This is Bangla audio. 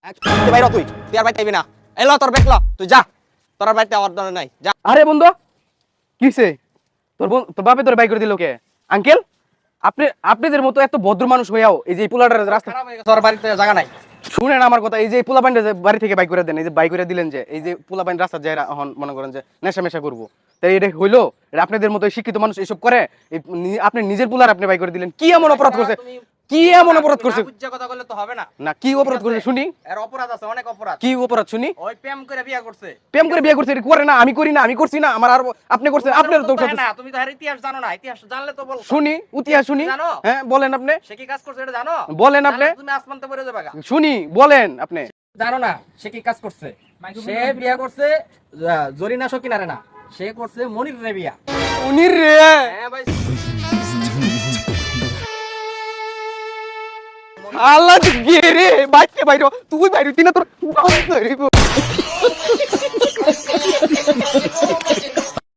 তুই বাইরে তুই আর বাইতে আইবি না। এলো তোর বেকলো তুই যা, তোর আর বাইতে আমার দরকার নাই যা। আরে বন্ধু কিসে তোর বাপে তোর বাই করে দিল কে? আঙ্কেল আপনাদের মতো এত ভদ্র মানুষ হইয়াও এই যে পোলাটার রাস্তা খারাপ হয়ে গেছে, তোর বাড়িতে জায়গা নাই। শুনেন আমার কথা, এই যে পোলা পাইনটা বাড়ি থেকে বাই করে দেন, এই যে বাই করে দিলেন, যে এই যে পোলা পাইন রাস্তা যায় এখন মনে করেন যে নেশা মেশা করবো, তাই এটা হইলো? এটা আপনাদের মতো শিক্ষিত মানুষ এসব করে? আপনি নিজের পোলার আপনি বাই করে দিলেন, কি এমন অপরাধ করছে? কি এমন অপরাধ করছে? বুঝা কথা বললে তো হবে না। না কি অপরাধ করছে শুনি? এর অপরাধ আছে, অনেক অপরাধ। কি অপরাধ শুনি? ওই প্রেম করে বিয়ে করছে। প্রেম করে বিয়ে করছে, এটা করে না, আমি করি না, আমি করছি না, আমার আর আপনি করছেন, আপনার তো না, তুমি তো এর ইতিহাস জানো না, ইতিহাস জানলে তো বল। শুনি ইতিহাস শুনি। জানো? হ্যাঁ বলেন আপনি। সে কি কাজ করছে এটা জানো? বলেন আপনি। জানলে তুমি আসমানতে পড়ে যাবে গা। শুনি বলেন আপনি। জানো না সে কি কাজ করছে? সে বিয়ে করছে জরিনা সকিনারে না, সে করছে মনির রে বিয়া। উনির রে হ্যাঁ ভাই। আল্লাহ গে রে বাইরে বাইরে তুই বাইরে তিনা তোর